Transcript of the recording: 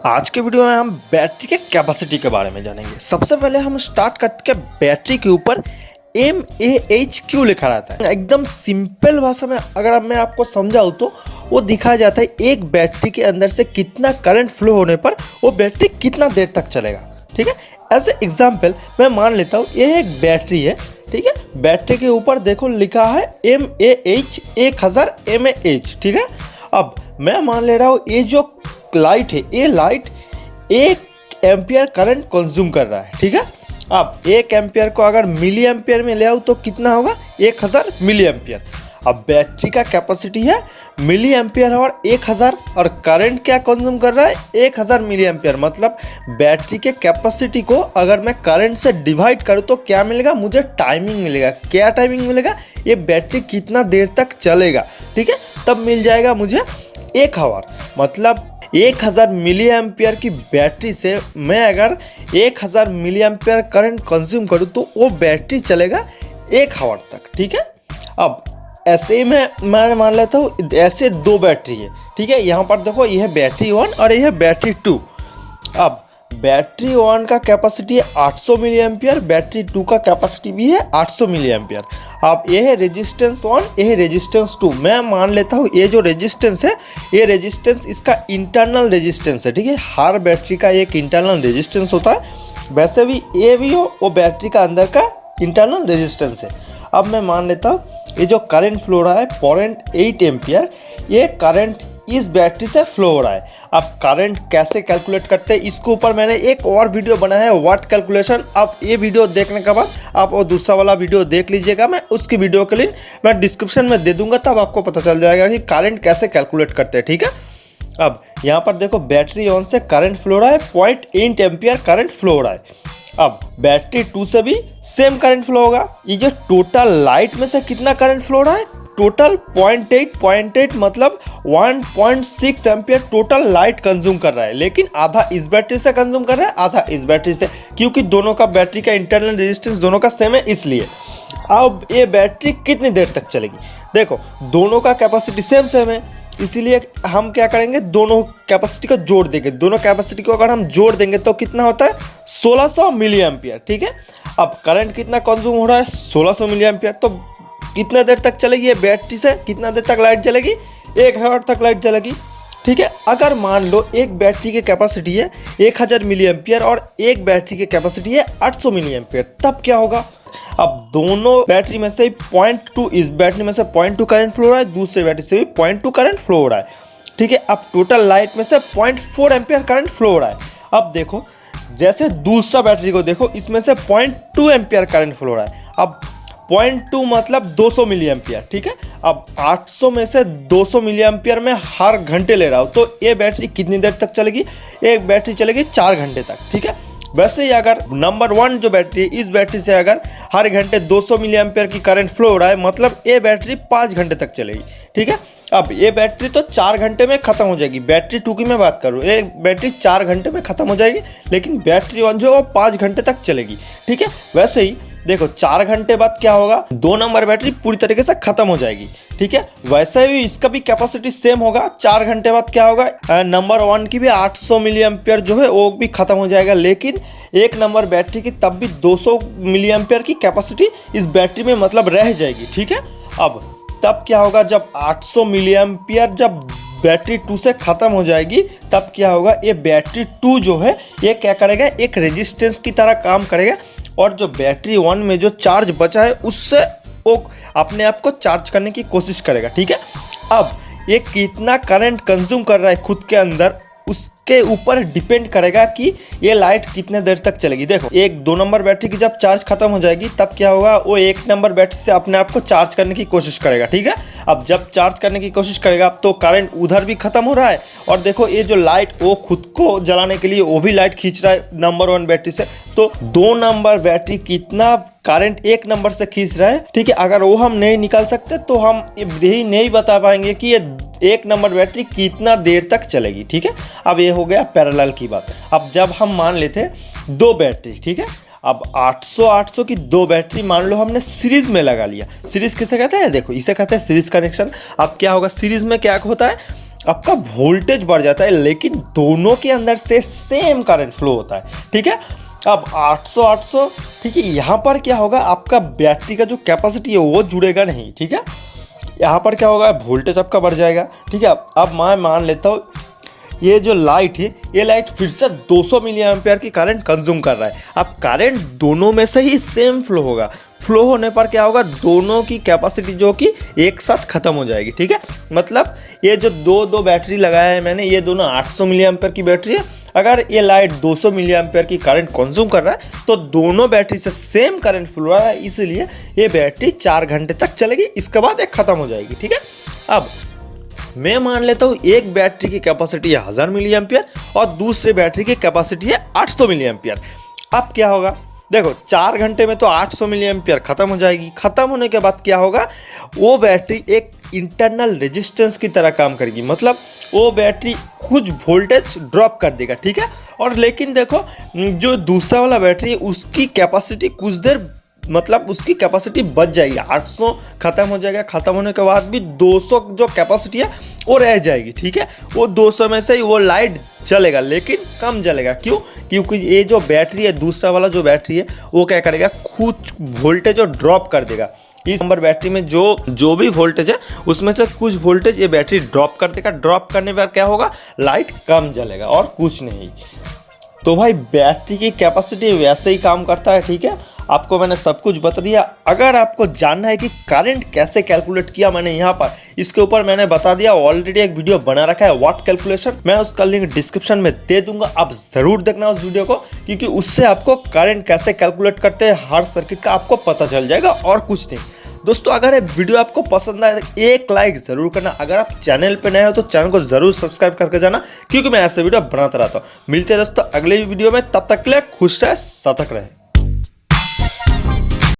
आज के वीडियो में हम बैटरी के कैपेसिटी के बारे में जानेंगे। सबसे पहले हम स्टार्ट करते हैं बैटरी के ऊपर mAh क्यों लिखा रहता है। एकदम सिंपल भाषा में अगर मैं आपको समझाऊँ तो वो दिखाया जाता है एक बैटरी के अंदर से कितना करंट फ्लो होने पर वो बैटरी कितना देर तक चलेगा। ठीक है, एज ए एग्जाम्पल मैं मान लेता हूँ ये एक बैटरी है। ठीक है, बैटरी के ऊपर देखो लिखा है mAh 1000 mAh। ठीक है, अब मैं मान ले रहा हूँ ये जो लाइट है ये लाइट 1 एम्पियर करंट कंज्यूम कर रहा है। ठीक है, अब 1 एम्पियर को अगर मिली एम्पियर में ले आओ तो कितना होगा 1000 मिली एम्पियर। अब बैटरी का कैपेसिटी है मिली एम्पियर और 1000 और करंट क्या कंज्यूम कर रहा है 1000 मिली एम्पियर। मतलब बैटरी के कैपेसिटी को अगर मैं करंट से डिवाइड करूँ तो क्या मिलेगा, मुझे टाइमिंग मिलेगा। क्या टाइमिंग मिलेगा, ये बैटरी कितना देर तक चलेगा। ठीक है, तब मिल जाएगा मुझे 1 आवर। मतलब 1000 मिली एम्पियर की बैटरी से मैं अगर 1000 मिली एम्पियर करंट कंज्यूम करूँ तो वो बैटरी चलेगा 1 आवर तक। ठीक है, अब ऐसे ही मैं मान लेता हूँ ऐसे 2 बैटरी है। ठीक है, यहाँ पर देखो यह है बैटरी 1 और यह है बैटरी 2। अब बैटरी 1 का कैपेसिटी है 800 मिली एम्पियर, बैटरी 2 का कैपेसिटी भी है 800 मिली एम्पियर। अब ये है रेजिस्टेंस 1, ये है रेजिस्टेंस 2। मैं मान लेता हूँ ये जो रेजिस्टेंस है ये रेजिस्टेंस इसका इंटरनल रेजिस्टेंस है। ठीक है, हर बैटरी का एक इंटरनल रेजिस्टेंस होता है, वैसे भी ये भी हो वो बैटरी का अंदर का इंटरनल रेजिस्टेंस है। अब मैं मान लेता हूँ ये जो करंट फ्लो रहा है 0.8 एम्पियर, ये करंट इस बैटरी से फ्लो हो रहा है। अब करंट कैसे कैलकुलेट करते हैं इसके ऊपर मैंने एक और वीडियो बनाया है वाट कैलकुलेशन। अब ये वीडियो देखने के बाद आप वो दूसरा वाला वीडियो देख लीजिएगा, मैं उसकी वीडियो के लिंक मैं डिस्क्रिप्शन में दे दूंगा, तब आपको पता चल जाएगा कि करंट कैसे कैलकुलेट करते हैं। ठीक है, अब यहाँ पर देखो बैटरी 1 से करंट फ्लो रहा है 0.8 एम्पियर करंट फ्लो हो रहा है। अब बैटरी 2 से भी सेम करंट फ्लो होगा। ये जो टोटल लाइट में से कितना करंट फ्लो रहा है, टोटल 0.8 मतलब 1.6 एम्पियर टोटल लाइट कंज्यूम कर रहा है। लेकिन आधा इस बैटरी से कंज्यूम कर रहा है, आधा इस बैटरी से, क्योंकि दोनों का बैटरी का इंटरनल रेजिस्टेंस दोनों का सेम है इसलिए। अब ये बैटरी कितनी देर तक चलेगी, देखो दोनों का कैपेसिटी सेम है, इसीलिए हम क्या करेंगे दोनों कैपेसिटी को जोड़ देंगे। दोनों कैपेसिटी को अगर हम जोड़ देंगे तो कितना होता है 1600 मिली एम्पियर। ठीक है, अब करंट कितना कंज्यूम हो रहा है 1600 मिली एम्पियर, तो कितना देर तक चलेगी ये बैटरी से, कितना देर तक लाइट चलेगी 1 आवर तक लाइट चलेगी। ठीक है, अगर मान लो एक बैटरी की कैपेसिटी है 1000 मिली एम्पियर और एक बैटरी की कैपेसिटी है 800 मिली एम्पियर, तब क्या होगा, अब दोनों बैटरी में से 0.2 इस बैटरी में से 0.2 करंट फ्लो हो रहा है, दूसरे बैटरी से भी 0.2 करंट फ्लो हो रहा है। ठीक है, अब टोटल लाइट में से 0.4 एम्पियर करंट फ्लो हो रहा है। अब देखो जैसे दूसरा बैटरी को देखो, इसमें से 0.2 एम्पियर करंट फ्लो हो रहा है। अब 0.2 मतलब 200 मिली एम्पियर। ठीक है, अब 800 में से 200 मिली एम्पियर में हर घंटे ले रहा हूँ तो ये बैटरी कितनी देर तक चलेगी, एक बैटरी चलेगी 4 घंटे तक। ठीक है, वैसे ही अगर नंबर 1 जो बैटरी है इस बैटरी से अगर हर घंटे 200 मिली एम्पियर की करंट फ्लो हो रहा है, मतलब ये बैटरी 5 घंटे तक चलेगी। ठीक है, अब ये बैटरी तो 4 घंटे में ख़त्म हो जाएगी। बैटरी 2 की मैं बात करूँ, ये बैटरी 4 घंटे में ख़त्म हो जाएगी, लेकिन बैटरी 1 जो है वो 5 घंटे तक चलेगी। ठीक है, वैसे ही देखो 4 घंटे बाद क्या होगा, 2 नंबर बैटरी पूरी तरीके से खत्म हो जाएगी। ठीक है, वैसे भी इसका भी कैपेसिटी सेम होगा। 4 घंटे बाद क्या होगा, नंबर 1 की भी 800 मिली एम्पियर जो है वो भी खत्म हो जाएगा, लेकिन एक नंबर बैटरी की तब भी 200 मिली एम्पियर की कैपेसिटी इस बैटरी में मतलब रह जाएगी। ठीक है, अब तब क्या होगा, जब 800 मिली एम्पियर जब बैटरी 2 से ख़त्म हो जाएगी तब क्या होगा, ये बैटरी 2 जो है ये क्या करेगा, एक रेजिस्टेंस की तरह काम करेगा और जो बैटरी 1 में जो चार्ज बचा है उससे वो अपने आप को चार्ज करने की कोशिश करेगा। ठीक है, अब ये कितना करंट कंज्यूम कर रहा है खुद के अंदर उसके ऊपर डिपेंड करेगा कि ये लाइट कितने देर तक चलेगी। देखो एक 2 नंबर बैटरी की जब चार्ज खत्म हो जाएगी तब क्या होगा, वो 1 नंबर बैटरी से अपने आप को चार्ज करने की कोशिश करेगा। ठीक है, अब जब चार्ज करने की कोशिश करेगा तो करंट उधर भी खत्म हो रहा है और देखो ये जो लाइट वो खुद को जलाने के लिए वो भी लाइट खींच रहा है नंबर 1 बैटरी से, तो 2 नंबर बैटरी कितना करंट 1 नंबर से खींच रहा है। ठीक है, अगर वो हम नहीं निकाल सकते तो हम यही नहीं बता पाएंगे कि ये 1 नंबर बैटरी कितना देर तक चलेगी। ठीक है, अब ये हो गया पैरेलल की बात। अब जब हम मान लेते 2 बैटरी, ठीक है, अब 800 की 2 बैटरी मान लो हमने सीरीज में लगा लिया। सीरीज किसे कहते हैं, देखो इसे कहते हैं सीरीज कनेक्शन। अब क्या होगा, सीरीज में क्या होता है, आपका वोल्टेज बढ़ जाता है, लेकिन दोनों के अंदर से सेम करंट फ्लो होता है, ठीक है। अब 800 ठीक है, यहाँ पर क्या होगा, आपका बैटरी का जो कैपेसिटी है वो जुड़ेगा नहीं, ठीक है। यहाँ पर क्या होगा, वोल्टेज आपका बढ़ जाएगा, ठीक है। अब मैं मान लेता हूँ ये जो लाइट है, ये लाइट फिर से 200 मिली एम्पेयर की करंट कंज्यूम कर रहा है। अब करंट दोनों में से ही सेम फ्लो होगा, फ्लो होने पर क्या होगा, दोनों की कैपेसिटी जो कि एक साथ ख़त्म हो जाएगी, ठीक है। मतलब ये जो दो बैटरी लगाया है मैंने, ये दोनों 800 मिली एम्पेयर की बैटरी है। अगर ये लाइट 200 मिली एम्पेयर की करंट कंज्यूम कर रहा है तो दोनों बैटरी से सेम करंट फ्लो रहा है, इसलिए ये बैटरी 4 घंटे तक चलेगी, इसके बाद एक ख़त्म हो जाएगी, ठीक है। अब मैं मान लेता हूँ एक बैटरी की कैपेसिटी है 1000 मिली एम्पियर और दूसरे बैटरी की कैपेसिटी है 800 मिली एम्पियर। अब क्या होगा, देखो 4 घंटे में तो 800 मिली एम्पियर ख़त्म हो जाएगी। ख़त्म होने के बाद क्या होगा, वो बैटरी एक इंटरनल रेजिस्टेंस की तरह काम करेगी, मतलब वो बैटरी कुछ वोल्टेज ड्रॉप कर देगा, ठीक है। और लेकिन देखो जो दूसरा वाला बैटरी है उसकी कैपेसिटी कुछ देर, मतलब उसकी कैपेसिटी बच जाएगी, 800 ख़त्म हो जाएगा, ख़त्म होने के बाद भी 200 जो कैपेसिटी है वो रह जाएगी, ठीक है। वो 200 में से ही वो लाइट जलेगा, लेकिन कम जलेगा, क्यों, क्योंकि ये जो बैटरी है, दूसरा वाला जो बैटरी है वो क्या करेगा, कुछ वोल्टेज और ड्रॉप कर देगा। इस नंबर बैटरी में जो भी वोल्टेज है उसमें से कुछ वोल्टेज ये बैटरी ड्रॉप कर देगा। ड्रॉप करने पर क्या होगा, लाइट कम जलेगा और कुछ नहीं। तो भाई बैटरी की कैपेसिटी वैसे ही काम करता है, ठीक है। आपको मैंने सब कुछ बता दिया। अगर आपको जानना है कि करंट कैसे कैलकुलेट किया मैंने यहाँ पर, इसके ऊपर मैंने बता दिया, ऑलरेडी एक वीडियो बना रखा है वाट कैलकुलेशन, मैं उसका लिंक डिस्क्रिप्शन में दे दूंगा, आप ज़रूर देखना उस वीडियो को, क्योंकि उससे आपको करंट कैसे कैलकुलेट करते हैं हर सर्किट का आपको पता चल जाएगा और कुछ नहीं। दोस्तों अगर ये वीडियो आपको पसंद आए तो एक लाइक ज़रूर करना। अगर आप चैनल पे नए हो तो चैनल को ज़रूर सब्सक्राइब करके जाना, क्योंकि मैं ऐसे वीडियो बनाता रहता हूँ। मिलते हैं दोस्तों अगले वीडियो में, तब तक के लिए खुश रहे, सतर्क रहे।